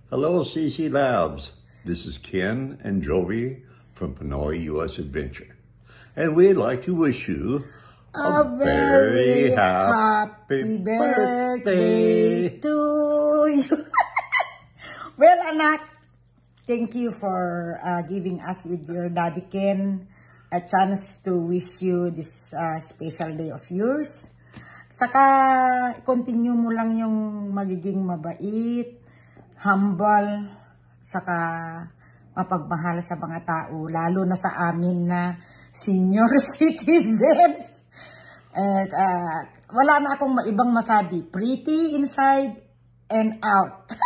Hello, CC Labs. This is Ken and Jovi from Pinoy US Adventure. And we'd like to wish you a very happy birthday to you. Well, anak, thank you for giving us with your Daddy Ken a chance to wish you this special day of yours. Saka, continue mo lang yung magiging mabait, humble, saka mapagmahal sa mga tao, lalo na sa amin na senior citizens. At wala na akong ibang masabi. Pretty inside and out.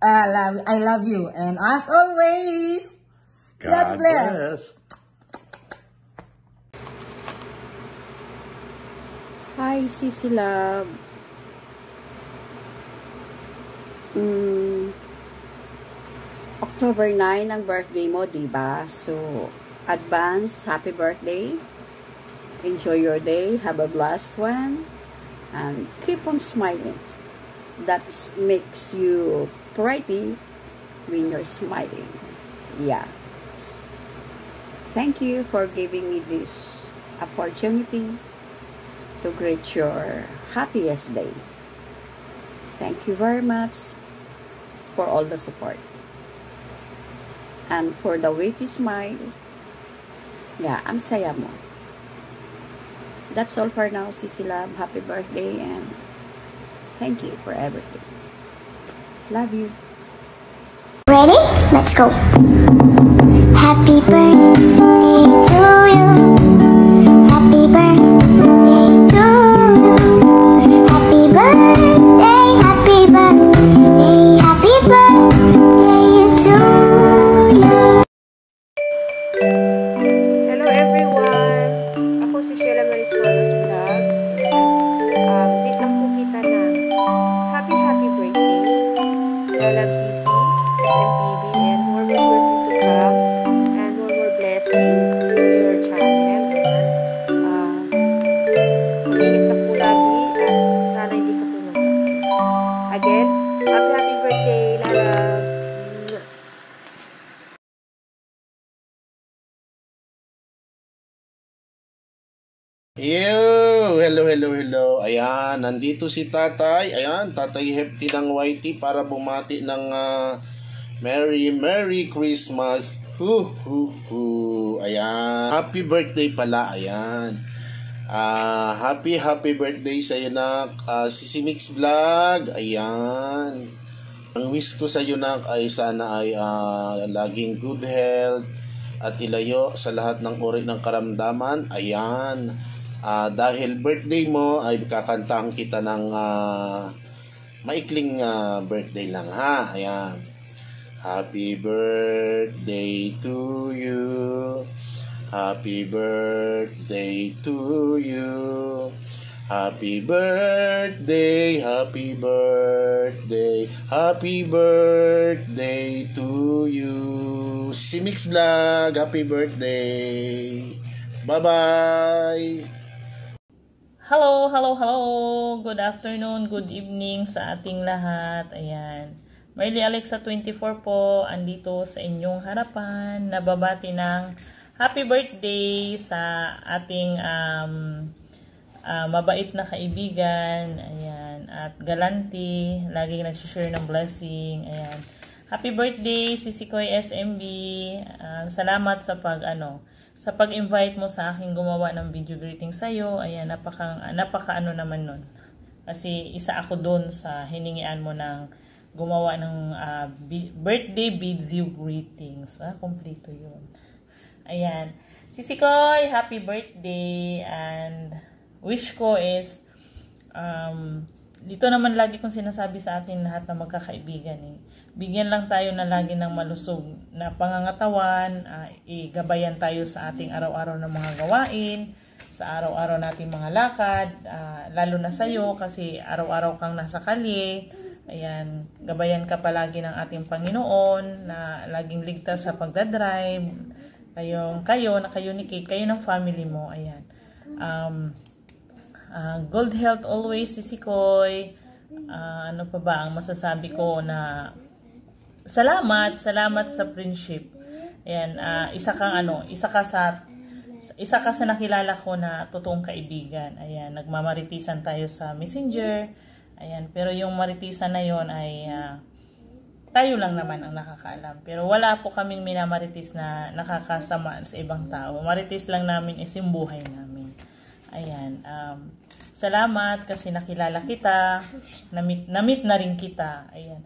I love you. And as always, God bless. Hi, Sisi Love. October 9 ang birthday mo, diba? So, advance, happy birthday. Enjoy your day. Have a blessed one. And keep on smiling. That makes you pretty when you're smiling. Yeah. Thank you for giving me this opportunity to greet your happiest day. Thank you very much for all the support. And for the witty smile, yeah, ang saya mo. That's all for now, Sisi Love. Happy birthday and thank you for everything. Love you. Ready? Let's go. Happy birthday to you. Happy birthday to you. Happy birthday, happy birthday, happy birthday to you. Hello everyone! Ako si Sheila Maris Wallace Vlog. Dito lang po kita na happy birthday. Love Sisi, SMPB, and more viewers to come. And more blessings to your channel. Mag-ingat ka po lagi at sana hindi ka po mag-laki. Again, happy birthday, love! Hello. Ayan, nandito si Tatay. Ayan, Tatay Hefty ng YT para bumati ng Merry Christmas. Ayan. Happy birthday pala. Ayan. Happy birthday sa iyo na Sisi Mix Vlog. Ayan. Ang wish ko sa iyo na ay sana ay laging good health at ilayo sa lahat ng uri ng karamdaman. Ayan. Dahil birthday mo ay kakantahan kita ng maikling birthday lang, ha. Ayan. Happy birthday to you. Happy birthday to you. Happy birthday, happy birthday, happy birthday to you. Si Mix Vlog, happy birthday. Bye-bye. Hello. Good afternoon, good evening sa ating lahat. Ayan. Merly Alexa 24 po, andito sa inyong harapan. Nababati ng happy birthday sa ating mabait na kaibigan. Ayan. At galanti, laging nagsishare ng blessing. Ayan. Happy birthday, Sisi Koy SMB. Salamat sa sa pag-invite mo sa akin gumawa ng video greeting sa'yo. Ayan, napaka ano naman nun. Kasi isa ako doon sa hiningian mo ng gumawa ng birthday video greetings. Kompleto yun. Ayan. Sisi Koy, happy birthday. And wish ko is, dito naman lagi kong sinasabi sa atin lahat na magkakaibigan bigyan lang tayo na lagi ng malusog na pangangatawan, igabayan tayo sa ating araw-araw na mga gawain, sa araw-araw nating mga lakad, lalo na sa'yo kasi araw-araw kang nasa kalye. Ayan, gabayan ka palagi ng ating Panginoon na laging ligtas sa pagdadrive. Kayo ni Kate, kayo ng family mo. Ayan. Good health always, Sisi Koy. ano pa ba ang masasabi ko na salamat sa friendship. Ayan, isa ka sa nakilala ko na totoong kaibigan. Ayan, nagmamaritisan tayo sa Messenger. Ayan, pero yung maritisan na yon ay tayo lang naman ang nakakaalam. Pero wala po kaming minamaritis na nakakasama sa ibang tao. Maritis lang namin is yung buhay namin. Ayan, salamat kasi nakilala kita, na-meet na rin kita. Ayan.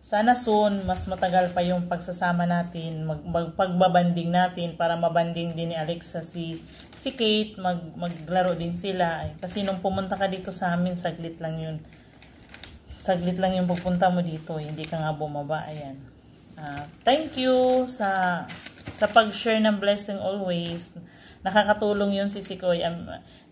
Sana soon mas matagal pa yung pagsasama natin, pagbabanding natin para mabanding din ni Alexa si Kate, maglaro din sila. Ay, kasi nung pumunta ka dito sa amin, saglit lang yung pupunta mo dito, hindi ka nga bumaba. Ayan. Thank you sa pag-share ng blessing always. Nakakatulong yun, Sisi Koy.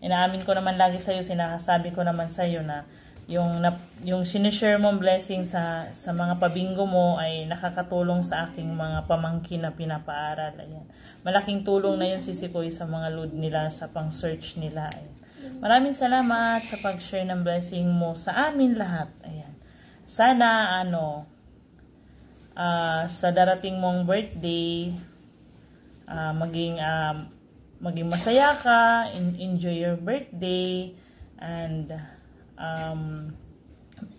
Inaamin ko naman lagi sa'yo, sinasabi ko naman sa'yo na yung sinishare mong blessing sa mga pabingo mo ay nakakatulong sa aking mga pamangkin na pinapaaral. Ayan. Malaking tulong na yun, Sisi Koy, sa mga load nila, sa pang-search nila. Ayan. Maraming salamat sa pag-share ng blessing mo sa amin lahat. Ayan. Sana, sa darating mong birthday, maging masaya ka, enjoy your birthday, and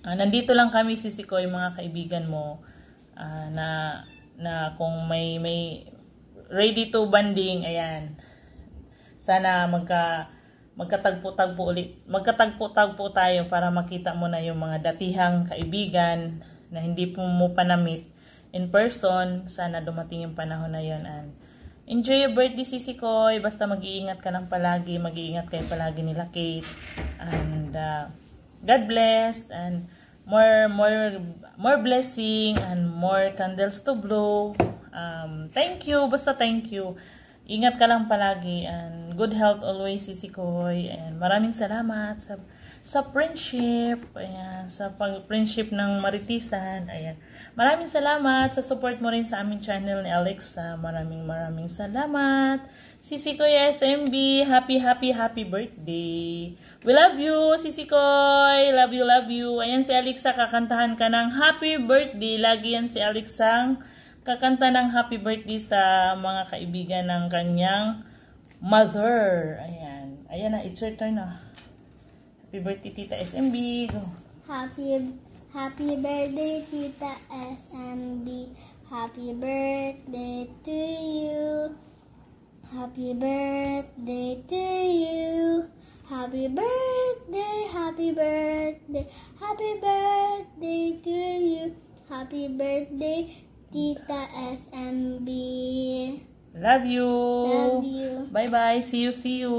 nandito lang kami, Sisi Koy, mga kaibigan mo, na kung may ready to banding, ayan, sana magkatagpo tayo para makita mo na yung mga datihang kaibigan na hindi mo pa na-meet in person. Sana dumating yung panahon na yun, and enjoy your birthday, Sisi Koy. Basta mag-iingat ka lang palagi. Mag-iingat kayo palagi nila, Kate. And God bless. And more blessing and more candles to blow. Thank you. Basta thank you. Ingat ka lang palagi. And good health always, Sisi Koy. And maraming salamat sa friendship. Ayan, sa friendship ng Maritisan. Ayan. Maraming salamat sa support mo rin sa aming channel ni Alexa. Maraming salamat. Sisi Koy SMB, happy birthday. We love you, Sisi Koy. Love you. Ayan si Alexa, kakantahan ka ng happy birthday. Lagi yan si Alexa kakanta ng happy birthday sa mga kaibigan ng kanyang mother. Ayan. Ayan na, it's your turn na. Happy birthday, Tita SMB. Go. Happy birthday, Tita SMB. Happy birthday to you. Happy birthday to you. Happy birthday, happy birthday, happy birthday to you. Happy birthday, Tita SMB. Love you. Love you. Bye-bye. See you.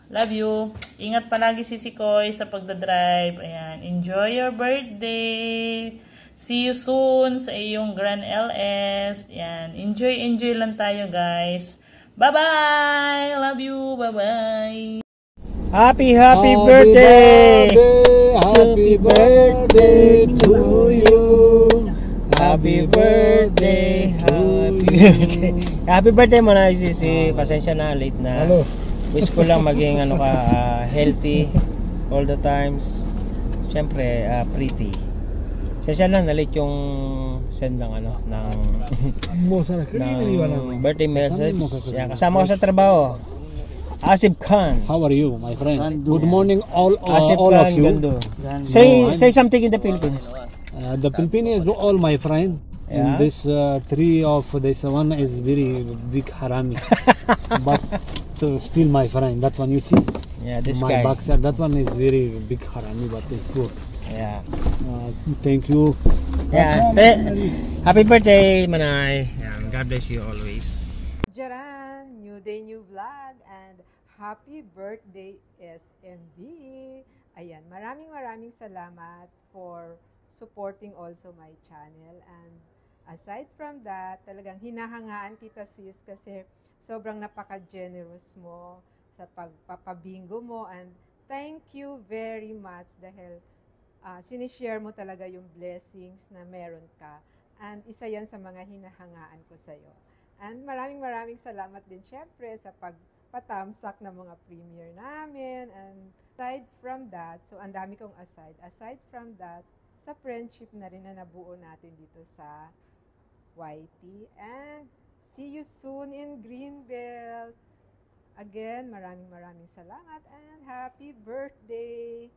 Love you. Ingat palagi, Sisi Koy, sa pagdadrive. Ayan. Enjoy your birthday. See you soon sa iyong Grand LS. Ayan. Enjoy lang tayo, guys. Bye-bye. Love you. Bye-bye. Happy birthday. Happy birthday to you. Happy birthday. Happy birthday mo na, Sisi. Pasensya na, late na. Hello. Wish ko lang maging healthy all the times. Siyempre, pretty. Sensya lang, nalit yung send ng ng birthday message. Yan, kasama ko sa trabaho. Asif Khan. How are you, my friend? Good morning, all Khan, of you. Say something in the Philippines. The Philippines is all my friend. Yeah. And this three of this one is very big harami, but still my friend. That one you see. Yeah, this my guy. boxer. That one is very big harami, but it's good. Yeah. Thank you. Yeah. Happy birthday, Manay. And God bless you always. Jaran, new day, new vlog, and happy birthday SMB. Ayan, maraming salamat for supporting also my channel. And aside from that, talagang hinahangaan kita, sis, kasi sobrang napaka-generous mo sa pagpapabingo mo, and thank you very much dahil sinishare mo talaga yung blessings na meron ka, and isa yan sa mga hinahangaan ko sa'yo. And maraming salamat din syempre sa pagpatamsak ng mga premiere namin, and aside from that, so ang dami kong aside from that, sa friendship na rin na nabuo natin dito sa YT. And see you soon in Greenbelt. Again, maraming salamat and happy birthday!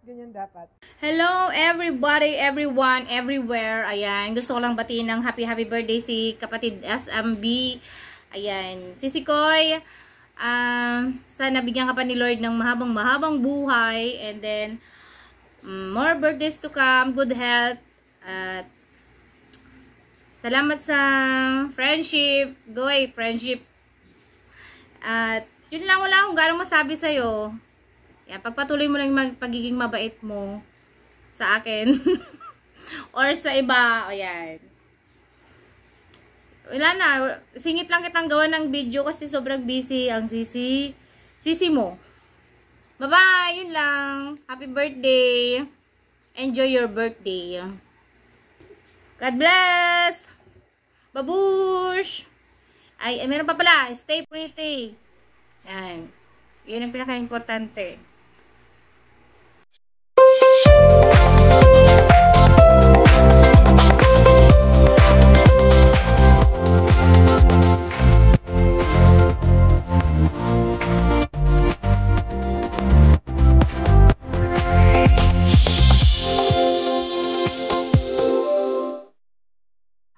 Ganyan dapat. Hello everybody, everyone, everywhere. Ayan, gusto ko lang batiin ng happy birthday si kapatid SMB. Ayan, si Sikoy. Sana bigyan ka pa ni Lord ng mahabang buhay. And then, more birthdays to come. Good health. At salamat sa friendship. Goy, friendship. At yun lang, wala akong ganong masabi sa'yo. Yan, pagpatuloy mo lang yung pagiging mabait mo sa akin. Or sa iba. O yan. Wala na. Singit lang kitang gawa ng video kasi sobrang busy ang sisi mo. Bye-bye! Yun lang. Happy birthday. Enjoy your birthday. God bless! Babush! Ay, meron pa pala. Stay pretty. Yan. Yun ang pinaka-importante.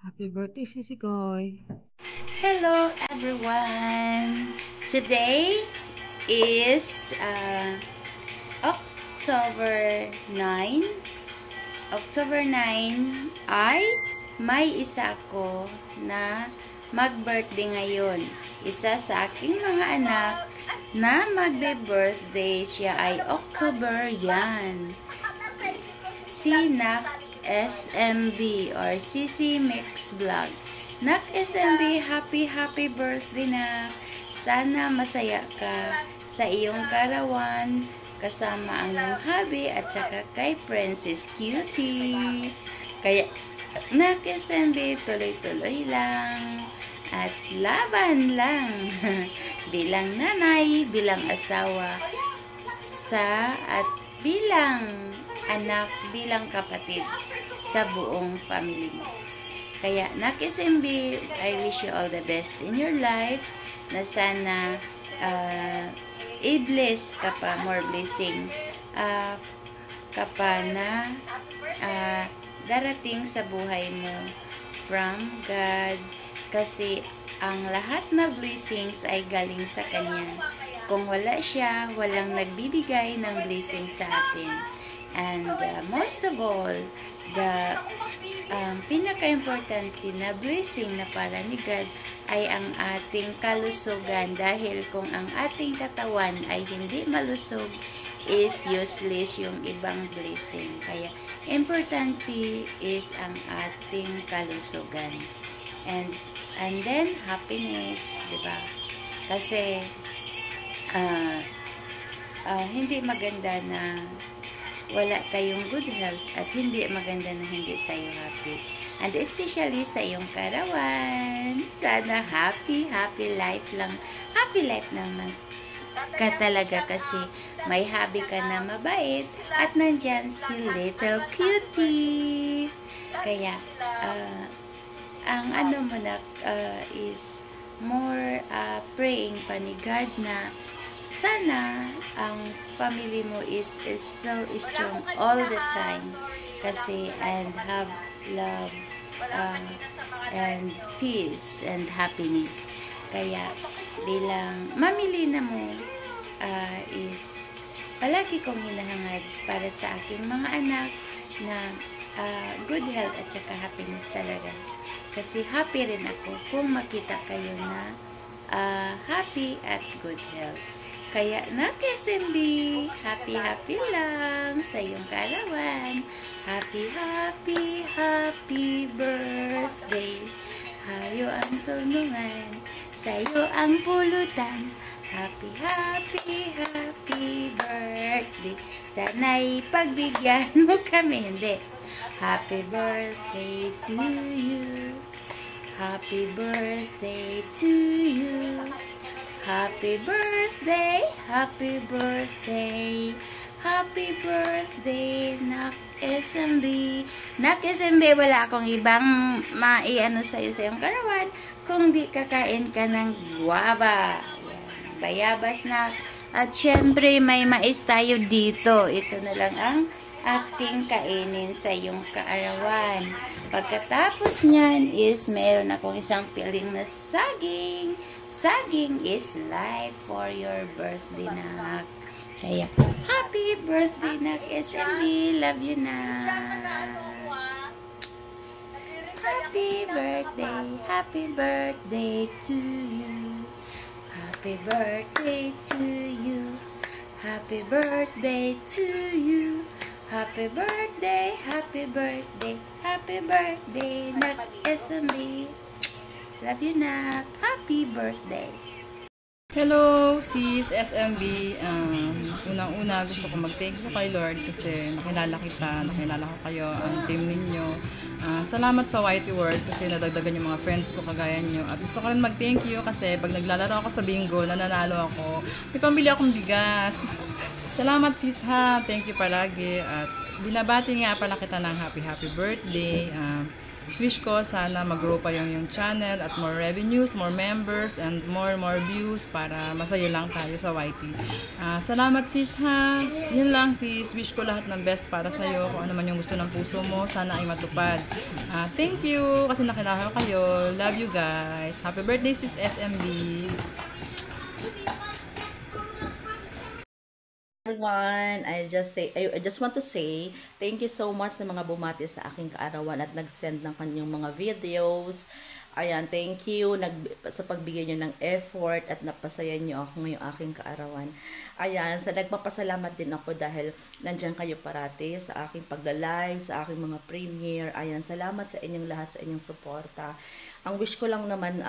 Happy birthday, Sisi Koy. Hello everyone! Today is October 9. October 9 ay may isa ko na mag-birthday ngayon. Isa sa aking mga anak na magbe-birthday. Siya ay October yan. Si Nak SMB or Sisi Mix Vlog. Nak SMB, happy birthday na. Sana masaya ka sa iyong karawan kasama ang iyong hubby at saka kay Princess Cutie. Kaya Nak SMB, tuloy-tuloy lang at laban lang. Bilang nanay, bilang asawa at bilang anak, bilang kapatid sa buong family mo. Kaya, Nak SMB, I wish you all the best in your life, na sana i-bless ka pa, more blessing ka pa na darating sa buhay mo from God, kasi ang lahat na blessings ay galing sa Kanya. Kung wala siya, walang nagbibigay ng blessing sa atin. And most of all, the pinaka-importante na blessing na para ni God ay ang ating kalusugan, dahil kung ang ating katawan ay hindi malusog, is useless yung ibang blessing. Kaya importante is ang ating kalusugan. And then happiness, di ba? Kasi hindi maganda na wala tayong good health at hindi maganda na hindi tayo happy. And especially sa iyong karawan, sana happy life lang. Happy life naman ka talaga kasi may hubby ka na mabait at nandyan si Little Cutie. Kaya, ang ano mo na is more praying pa ni God na sana ang family mo is still strong all the time, kasi and have love and peace and happiness. Kaya bilang mamili na mo is palagi kong hinahangad para sa aking mga anak na good health at saka happiness talaga. Kasi happy rin ako kung makita kayo na happy at good health. Kaya Nak SMB, happy lang sa iyong karawan. Happy birthday. Hayo ang tulungan, sa iyo ang pulutan. Happy birthday. Sana'y pagbigyan mo kami. Hindi. Happy birthday to you. Happy birthday to you. Happy birthday, happy birthday, happy birthday, Nak SMB. Nak SMB, wala akong ibang maiano sa'yo sa iyong karawan kung di kakain ka ng guava. Bayabas na. At syempre, may mais tayo dito. Ito na lang ang aking kainin sa iyong kaarawan. Pagkatapos niyan is meron akong isang piling na saging. Saging is life for your birthday, Nak. Kaya, happy birthday, Nak SMB. Love you, Nak. Happy birthday to you. Happy birthday to you. Happy birthday to you. Happy birthday, happy birthday, happy birthday, Nak SMB. Love you, Nak. Happy birthday. Hello, sis SMB. Unang-una gusto ko mag-thank you kay Lord kasi nakilala kita, nakilala ko kayo, ang team ninyo. Salamat sa YT World kasi nadagdagan yung mga friends ko kagaya nyo. At gusto ko rin mag-thank you kasi pag naglalaro ako sa bingo, nananalo ako. May pambili akong bigas. Salamat sis ha. Thank you palagi. At binabati nga pala kita ng happy birthday. Wish ko sana mag-grow pa yung channel at more revenues, more members, and more views para masaya lang tayo sa YT. Salamat sis ha. Yun lang sis. Wish ko lahat ng best para sa'yo. Kung ano man yung gusto ng puso mo, sana ay matupad. Thank you kasi nakilala ko kayo. Love you guys. Happy birthday sis SMB. Everyone, I just want to say thank you so much sa mga bumati sa aking kaarawan at nag-send ng kanyang mga videos. Ayan, thank you sa pagbigay nyo ng effort at napasaya nyo ako ngayong aking kaarawan. Ayan, nagpapasalamat din ako dahil nandyan kayo parati sa aking pagla-live, sa aking mga premiere. Ayan, salamat sa inyong lahat, sa inyong suporta. Ang wish ko lang naman,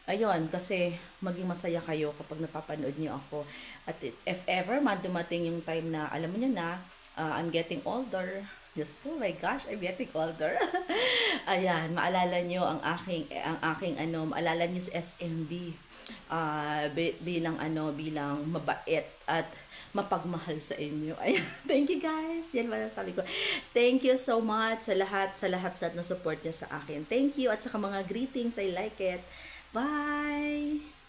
ayun, kasi maging masaya kayo kapag napapanood niyo ako. At if ever man dumating yung time na, alam mo niyo na, I'm getting older. Just, oh my gosh, I'm getting older. Ayan, maalala niyo ang aking maalala niyo sa SMB. Bilang mabait at mapagmahal sa inyo. Ayan, thank you guys. Yan ba sabi ko. Thank you so much sa lahat na support niyo sa akin. Thank you at sa mga greetings. I like it. Bye!